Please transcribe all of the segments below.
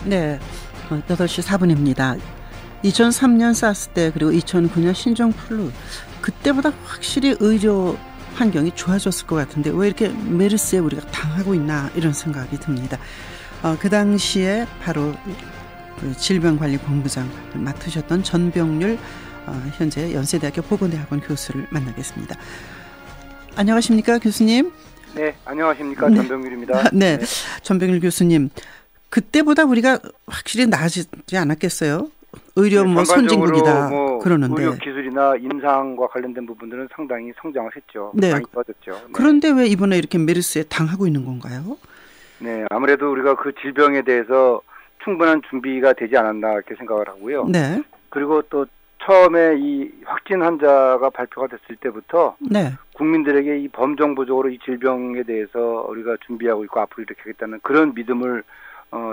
네, 8시 4분입니다. 2003년 사스 때 그리고 2009년 신종플루 그때보다 확실히 의료 환경이 좋아졌을 것 같은데 왜 이렇게 메르스에 우리가 당하고 있나 이런 생각이 듭니다. 그 당시에 바로 그 질병관리본부장을 맡으셨던 전병률 현재 연세대학교 보건대학원 교수를 만나겠습니다. 안녕하십니까 교수님? 네, 안녕하십니까. 네. 전병률입니다. 네, 전병률 교수님. 그때보다 우리가 확실히 나아지지 않았겠어요? 의료 네, 선진국이다 뭐 그러는데. 의료 기술이나 임상과 관련된 부분들은 상당히 성장을 했죠. 네. 많이 좋아졌죠. 네. 그런데 왜 이번에 이렇게 메르스에 당하고 있는 건가요? 네, 아무래도 우리가 그 질병에 대해서 충분한 준비가 되지 않았나 이렇게 생각을 하고요. 네. 그리고 또 처음에 이 확진 환자가 발표가 됐을 때부터 네. 국민들에게 이 범정부적으로 이 질병에 대해서 우리가 준비하고 있고 앞으로 이렇게 하겠다는 그런 믿음을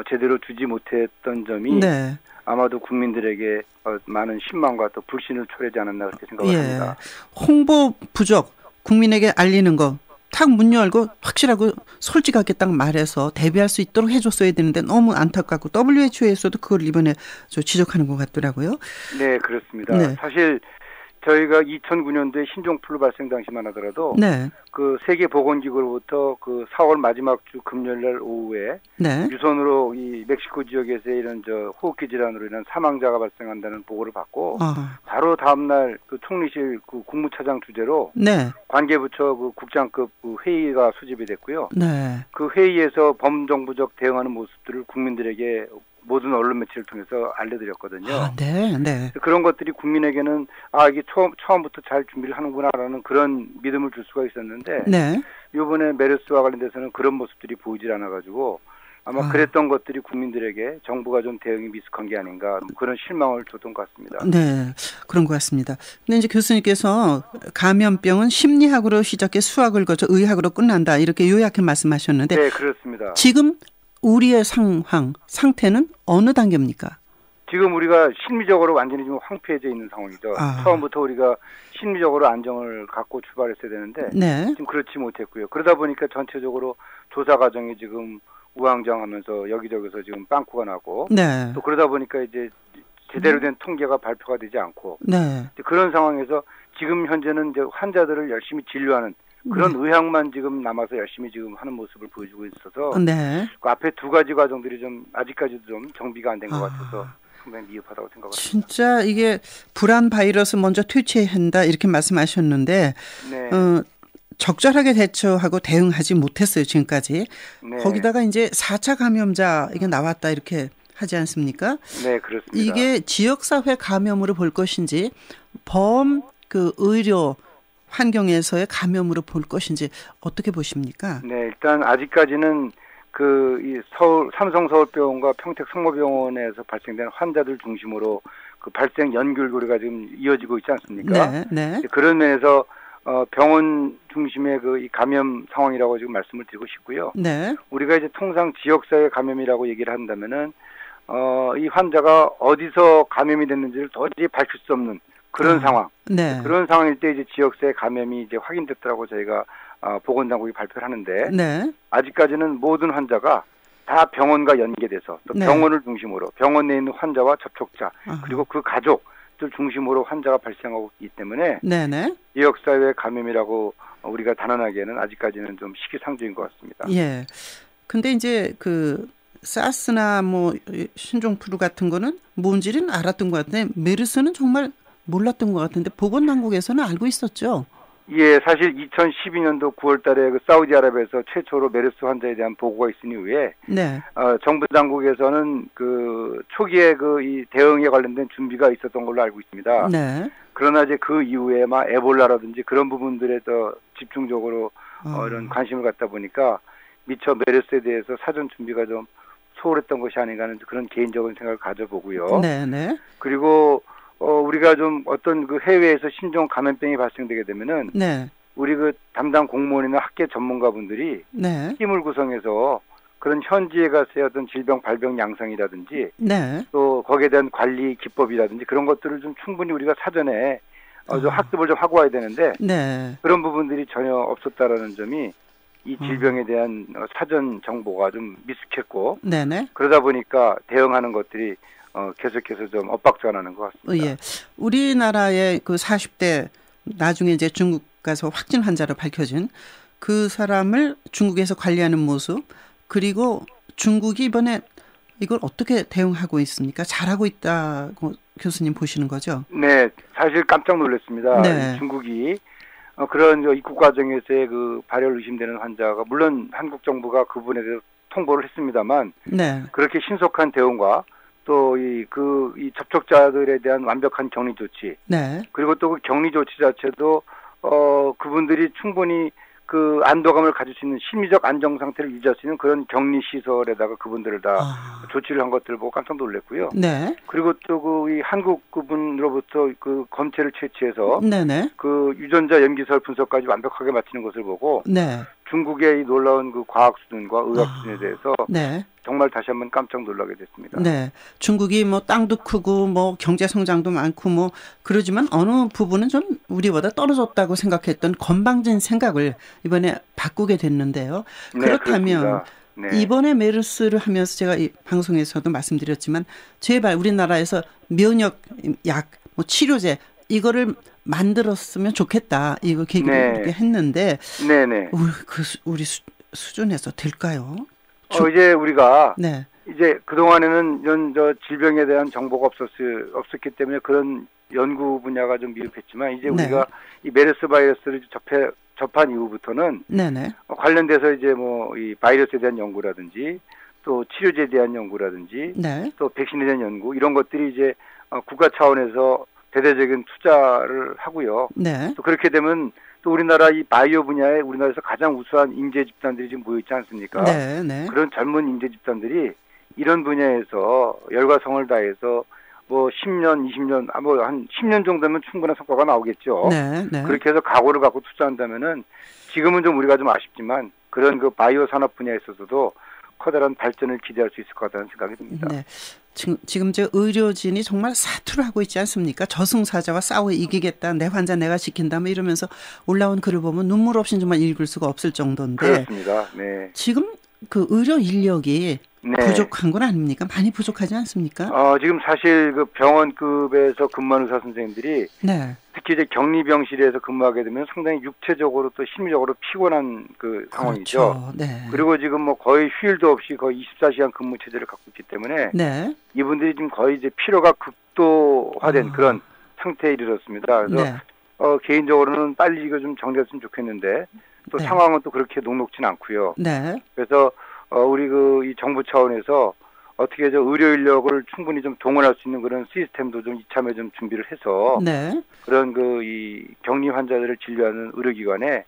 제대로 주지 못했던 점이 네. 아마도 국민들에게 많은 신망과 또 불신을 초래하지 않았나 그렇게 생각을 합니다. 홍보 부족, 국민에게 알리는 거, 탁 문 열고 확실하고 솔직하게 딱 말해서 대비할 수 있도록 해줬어야 되는데 너무 안타깝고 WHO에서도 그걸 이번에 지적하는 것 같더라고요. 네, 그렇습니다. 네. 사실 저희가 2009년도에 신종플루 발생 당시만 하더라도 네. 그 세계보건기구로부터 그 4월 마지막 주 금요일날 오후에 네. 유선으로 이 멕시코 지역에서 이런 호흡기 질환으로 인한 사망자가 발생한다는 보고를 받고 바로 다음날 그 총리실 그 국무차장 주재로 네. 관계부처 그 국장급 그 회의가 수집이 됐고요. 네. 그 회의에서 범정부적 대응하는 모습들을 국민들에게 모든 언론 매체를 통해서 알려드렸거든요. 네, 네. 그런 것들이 국민에게는 이게 처음부터 잘 준비를 하는구나라는 그런 믿음을 줄 수가 있었는데 네. 이번에 메르스와 관련돼서는 그런 모습들이 보이질 않아가지고 아마 그랬던 것들이 국민들에게 정부가 좀 대응이 미숙한 게 아닌가 그런 실망을 줬던 것 같습니다. 네, 그런 것 같습니다. 근데 이제 교수님께서 감염병은 심리학으로 시작해 수학을 거쳐 의학으로 끝난다 이렇게 요약해 말씀하셨는데 네, 그렇습니다. 지금 우리의 상태는 어느 단계입니까? 지금 우리가 심리적으로 완전히 지금 황폐해져 있는 상황이죠. 처음부터 우리가 심리적으로 안정을 갖고 출발했어야 되는데 네. 지금 그렇지 못했고요. 그러다 보니까 전체적으로 조사 과정이 지금 우왕좌왕하면서 여기저기서 지금 빵꾸가 나고 네. 또 그러다 보니까 이제 제대로 된 통계가 발표가 되지 않고 네. 그런 상황에서 지금 현재는 이제 환자들을 열심히 진료하는 그런 의학만 지금 남아서 열심히 지금 하는 모습을 보여주고 있어서 네. 그 앞에 두 가지 과정들이 좀 아직까지도 좀 정비가 안 된 것 같아서 상당히 미흡하다고 생각합니다. 진짜 이게 불안 바이러스 먼저 퇴치한다 이렇게 말씀하셨는데 네. 적절하게 대처하고 대응하지 못했어요 지금까지. 네. 거기다가 이제 4차 감염자 이게 나왔다 이렇게 하지 않습니까? 네, 그렇습니다. 이게 지역사회 감염으로 볼 것인지 그 의료 환경에서의 감염으로 볼 것인지 어떻게 보십니까? 네, 일단 아직까지는 이 삼성 서울병원과 평택 성모병원에서 발생된 환자들 중심으로 그 발생 연결고리가 지금 이어지고 있지 않습니까? 네, 네. 그런 면에서 병원 중심의 이 감염 상황이라고 지금 말씀을 드리고 싶고요. 네. 우리가 이제 통상 지역사회 감염이라고 얘기를 한다면은 이 환자가 어디서 감염이 됐는지를 도저히 밝힐 수 없는 그런 상황. 네. 그런 상황일 때 이제 지역사회 감염이 이제 확인됐다라고 저희가 보건당국이 발표를 하는데 네. 아직까지는 모든 환자가 다 병원과 연계돼서 또 네. 병원을 중심으로 병원 내에 있는 환자와 접촉자 그리고 그 가족들 중심으로 환자가 발생하고 있기 때문에 네네. 지역사회 감염이라고 우리가 단언하기에는 아직까지는 좀 시기상조인 것 같습니다. 예. 근데 이제 그 사스나 신종플루 같은 거는 뭔지는 알았던 것 같은데 메르스는 정말 몰랐던 것 같은데 보건당국에서는 알고 있었죠. 예, 사실 2012년도 9월 달에 그 사우디아라비아에서 최초로 메르스 환자에 대한 보고가 있은 이후에 네. 정부 당국에서는 그 초기에 이 대응에 관련된 준비가 있었던 걸로 알고 있습니다. 네. 그러나 이제 그 이후에 에볼라라든지 그런 부분들에 더 집중적으로 이런 관심을 갖다 보니까 미처 메르스에 대해서 사전 준비가 좀 소홀했던 것이 아닌가 하는 그런 개인적인 생각을 가져보고요. 네, 네. 그리고 우리가 좀 어떤 그 해외에서 신종 감염병이 발생되게 되면은 네. 우리 그 담당 공무원이나 학계 전문가분들이 네. 팀을 구성해서 그런 현지에 가서의 어떤 질병 발병 양상이라든지 네. 또 거기에 대한 관리 기법이라든지 그런 것들을 좀 충분히 우리가 사전에 좀 학습을 좀 하고 와야 되는데 네. 그런 부분들이 전혀 없었다라는 점이 이 질병에 대한 사전 정보가 좀 미숙했고 네네. 그러다 보니까 대응하는 것들이 계속해서 좀 엇박자나는 것 같습니다. 예. 우리나라의 그 40대 나중에 이제 중국 가서 확진 환자로 밝혀진 그 사람을 중국에서 관리하는 모습, 그리고 중국이 이번에 이걸 어떻게 대응하고 있습니까? 잘하고 있다고 교수님 보시는 거죠? 네, 사실 깜짝 놀랐습니다. 네. 중국이 그런 입국 과정에서의 그 발열 의심되는 환자가 물론 한국 정부가 그분에 대해서 통보를 했습니다만 네. 그렇게 신속한 대응과 또 이 접촉자들에 대한 완벽한 격리 조치, 네. 그리고 또 그 격리 조치 자체도 그분들이 충분히 그 안도감을 가질 수 있는 심리적 안정 상태를 유지할 수 있는 그런 격리 시설에다가 그분들을 다 조치를 한 것들을 보고 깜짝 놀랐고요. 네. 그리고 또 이 한국 그분으로부터 그 검체를 채취해서 네네. 그 유전자 염기설 분석까지 완벽하게 마치는 것을 보고 네. 중국의 이 놀라운 그 과학 수준과 의학 수준에 대해서 네. 정말 다시 한번 깜짝 놀라게 됐습니다. 네. 중국이 뭐 땅도 크고 뭐 경제 성장도 많고 뭐 그러지만 어느 부분은 좀 우리보다 떨어졌다고 생각했던 건방진 생각을 이번에 바꾸게 됐는데요. 네, 그렇다면 네. 이번에 메르스를 하면서 제가 이 방송에서도 말씀드렸지만 제발 우리나라에서 면역 약, 뭐 치료제 이거를 만들었으면 좋겠다. 이거 계기로 네. 이렇게 했는데 네네. 우리 수준에서 될까요? 이제 우리가 네. 이제 그동안에는 이런 질병에 대한 정보가 없었기 때문에 그런 연구 분야가 좀 미흡했지만 이제 네. 우리가 이 메르스 바이러스를 접한 이후부터는 네네. 관련돼서 이제 뭐 이 바이러스에 대한 연구라든지 또 치료제에 대한 연구라든지 네. 또 백신에 대한 연구 이런 것들이 이제 국가 차원에서 대대적인 투자를 하고요. 네. 또 그렇게 되면 또 우리나라 이 바이오 분야에 우리나라에서 가장 우수한 인재 집단들이 지금 모여 있지 않습니까? 네. 네. 그런 젊은 인재 집단들이 이런 분야에서 열과 성을 다해서 뭐 10년, 20년, 뭐 한 10년 정도면 충분한 성과가 나오겠죠. 네. 네. 그렇게 해서 각오를 갖고 투자한다면은 지금은 좀 우리가 좀 아쉽지만 그런 그 바이오 산업 분야에 있어서도 커다란 발전을 기대할 수 있을 것 같다는 생각이 듭니다. 네. 지금 저 의료진이 정말 사투를 하고 있지 않습니까? 저승사자와 싸워 이기겠다. 내 환자 내가 지킨다. 뭐 이러면서 올라온 글을 보면 눈물 없이 정말 읽을 수가 없을 정도인데. 그렇습니다. 네. 지금 그 의료 인력이 네. 부족한 건 아닙니까? 많이 부족하지 않습니까? 지금 사실 그 병원급에서 근무하는 의사 선생님들이 네. 특히 이제 격리병실에서 근무하게 되면 상당히 육체적으로 또 심리적으로 피곤한 그 상황이죠. 그렇죠. 네. 그리고 지금 뭐 거의 휴일도 없이 거의 24시간 근무 체제를 갖고 있기 때문에 네. 이분들이 지금 거의 이제 피로가 극도화된 그런 상태에 이르렀습니다. 그래서 네. 개인적으로는 빨리 이거 좀 정리했으면 좋겠는데 또 네. 상황은 또 그렇게 녹록진 않고요. 네. 그래서 우리 이 정부 차원에서 어떻게 의료 인력을 충분히 좀 동원할 수 있는 그런 시스템도 좀 이참에 좀 준비를 해서 네. 그런 이 격리 환자들을 진료하는 의료기관에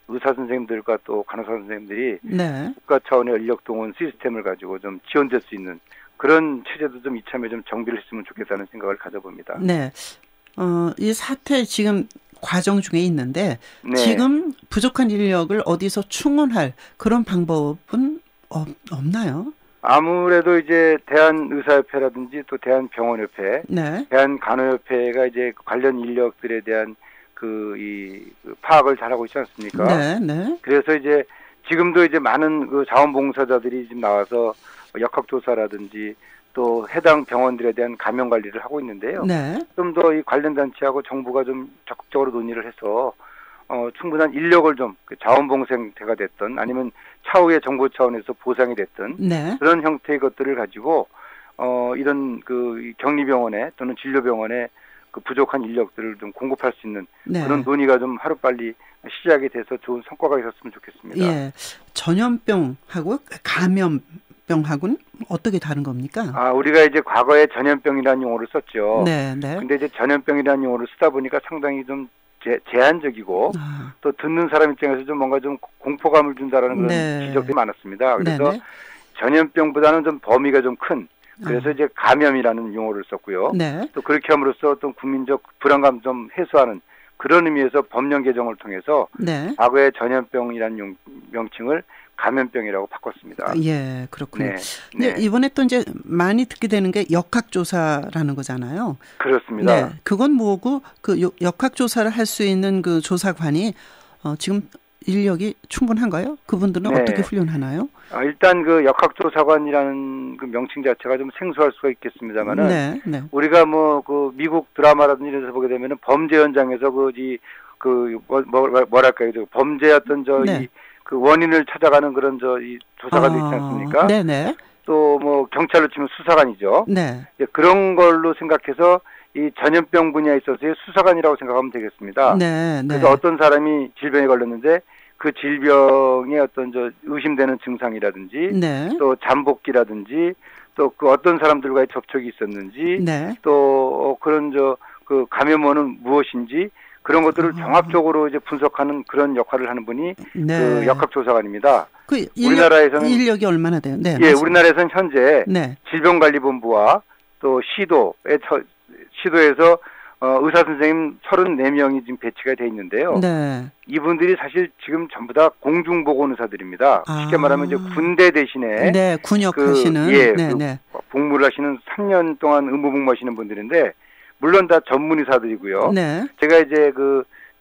의사 선생님들과 또 간호사 선생님들이 네. 국가 차원의 인력 동원 시스템을 가지고 좀 지원될 수 있는 그런 체제도 좀 이참에 좀 정비를 했으면 좋겠다는 생각을 가져봅니다. 네. 이 사태 지금 과정 중에 있는데 네. 지금 부족한 인력을 어디서 충원할 그런 방법은 없나요? 아무래도 이제 대한의사협회라든지 또 대한병원협회, 네. 대한간호협회가 이제 관련 인력들에 대한 그 파악을 잘하고 있지 않습니까? 네. 네. 그래서 이제 지금도 이제 많은 그 자원봉사자들이 지금 나와서 역학조사라든지 또 해당 병원들에 대한 감염 관리를 하고 있는데요. 네. 좀 더 이 관련 단체하고 정부가 좀 적극적으로 논의를 해서 충분한 인력을 좀 자원봉사가 됐든 아니면 차후에 정부 차원에서 보상이 됐든 네. 그런 형태의 것들을 가지고 이런 그 격리병원에 또는 진료병원에 그 부족한 인력들을 좀 공급할 수 있는 네. 그런 논의가 좀 하루빨리 시작이 돼서 좋은 성과가 있었으면 좋겠습니다. 예. 전염병하고 감염병하고는 어떻게 다른 겁니까? 우리가 이제 과거에 전염병이라는 용어를 썼죠. 네, 네. 근데 이제 전염병이라는 용어를 쓰다 보니까 상당히 좀 제한적이고 또 듣는 사람 입장에서 좀 뭔가 좀 공포감을 준다라는 그런 네. 지적들이 많았습니다. 그래서 네네. 전염병보다는 좀 범위가 좀 큰 그래서 이제 감염이라는 용어를 썼고요. 네. 또 그렇게 함으로써 또 국민적 불안감 좀 해소하는 그런 의미에서 법령 개정을 통해서 네. 과거의 전염병이라는 명칭을 감염병이라고 바꿨습니다. 예, 그렇군요. 네. 근데 이번에 또 이제 많이 듣게 되는 게 역학조사라는 거잖아요. 그렇습니다. 네. 그건 뭐고 그 역학조사를 할 수 있는 그 조사관이 지금 인력이 충분한가요? 그분들은 네. 어떻게 훈련하나요? 일단 그 역학조사관이라는 그 명칭 자체가 좀 생소할 수가 있겠습니다만은 네, 네. 우리가 뭐 그 미국 드라마라든지 이런 데서 보게 되면은 범죄 현장에서 뭐랄까요, 범죄 어떤 네. 그 원인을 찾아가는 그런 이 조사관도 있지 않습니까? 네네. 또 뭐 경찰로 치면 수사관이죠. 네. 그런 걸로 생각해서 이 전염병 분야에 있어서의 수사관이라고 생각하면 되겠습니다. 네, 네. 그래서 어떤 사람이 질병에 걸렸는데 그 질병의 어떤 의심되는 증상이라든지 네. 또 잠복기라든지 또 그 어떤 사람들과의 접촉이 있었는지 네. 또 그런 그 감염원은 무엇인지 그런 것들을 종합적으로 이제 분석하는 그런 역할을 하는 분이 네. 그 역학조사관입니다. 그 우리나라에서는 인력이 얼마나 돼요? 네. 예, 우리나라에서는 현재 네. 질병관리본부와 또 시도에서 의사 선생님 34명이 지금 배치가 돼 있는데요. 네. 이분들이 사실 지금 전부 다 공중보건 의사들입니다. 쉽게 말하면 이제 군대 대신에 네, 군역하시는 네. 복무를 하시는 3년 동안 의무복무하시는 분들인데 물론 다 전문 의사들이고요. 네. 제가 이제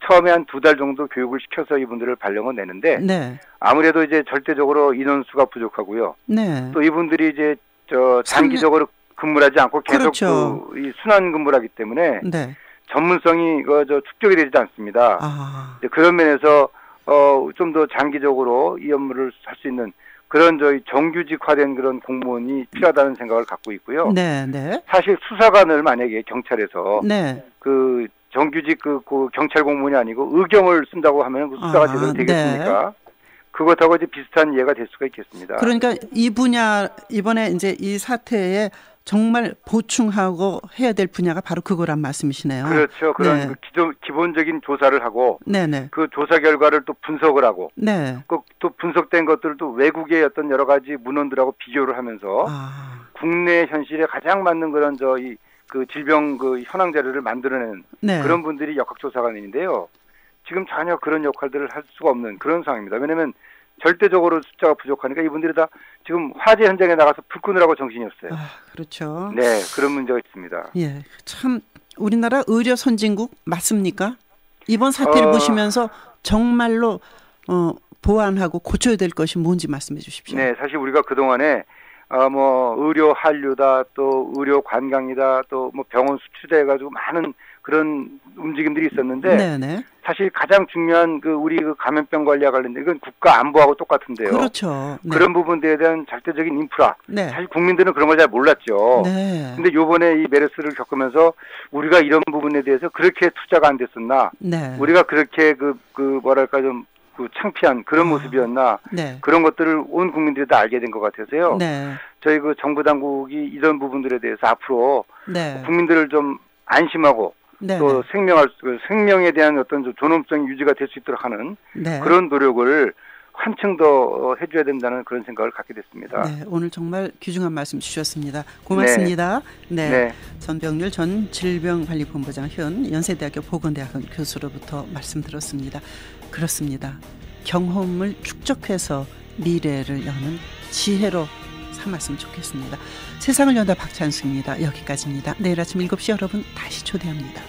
처음에 한 2달 정도 교육을 시켜서 이분들을 발령을 내는데 네. 아무래도 이제 절대적으로 인원수가 부족하고요. 네. 또 이분들이 이제 장기적으로 근무를 하지 않고 계속 그렇죠. 이 순환 근무를 하기 때문에 네. 전문성이 축적이 되지 않습니다. 그런 면에서 좀 더 장기적으로 이 업무를 할 수 있는 그런 정규직화된 그런 공무원이 필요하다는 생각을 갖고 있고요. 네, 네. 사실 수사관을 만약에 경찰에서 네. 그 정규직 그 경찰 공무원이 아니고 의경을 쓴다고 하면 그 수사가 제대로 되겠습니까? 네. 그것하고 이제 비슷한 이해가 될 수가 있겠습니다. 그러니까 이 분야 이번에 이제 이 사태에 정말 보충하고 해야 될 분야가 바로 그거란 말씀이시네요. 그렇죠. 그런 네. 기본적인 조사를 하고 네네. 그 조사 결과를 또 분석을 하고 네. 또 분석된 것들을 또 외국의 어떤 여러 가지 문헌들하고 비교를 하면서 국내 현실에 가장 맞는 그런 그 질병 현황 자료를 만들어내는 네. 그런 분들이 역학조사관인데요. 지금 전혀 그런 역할들을 할 수가 없는 그런 상황입니다. 왜냐하면 절대적으로 숫자가 부족하니까 이분들이 다 지금 화재 현장에 나가서 불 끄느라고 정신이 없어요. 그렇죠. 네, 그런 문제가 있습니다. 예, 참 우리나라 의료 선진국 맞습니까? 이번 사태를 보시면서 정말로 보완하고 고쳐야 될 것이 뭔지 말씀해 주십시오. 네, 사실 우리가 그동안에 의료 한류다, 또 의료 관광이다, 또 병원 수출돼 해가지고 많은 그런 움직임들이 있었는데, 네네. 사실 가장 중요한 우리 감염병 관리와 관련된 이건 국가 안보하고 똑같은데요. 그렇죠. 네. 그런 부분들에 대한 절대적인 인프라. 네. 사실 국민들은 그런 걸 잘 몰랐죠. 네. 근데 요번에 이 메르스를 겪으면서 우리가 이런 부분에 대해서 그렇게 투자가 안 됐었나? 네. 우리가 그렇게 뭐랄까 좀 창피한 그런 모습이었나? 네. 그런 것들을 온 국민들이 다 알게 된 것 같아서요. 네. 저희 정부 당국이 이런 부분들에 대해서 앞으로 네. 국민들을 좀 안심하고 네. 또 생명에 대한 어떤 존엄성이 유지가 될 수 있도록 하는 네. 그런 노력을 한층 더 해줘야 된다는 그런 생각을 갖게 됐습니다. 네, 오늘 정말 귀중한 말씀 주셨습니다. 고맙습니다. 네. 네. 전병률 전 질병관리본부장 현 연세대학교 보건대학원 교수로부터 말씀 들었습니다. 그렇습니다. 경험을 축적해서 미래를 여는 지혜로 삼았으면 좋겠습니다. 세상을 연다 박찬수입니다. 여기까지입니다. 내일 아침 7시 여러분 다시 초대합니다.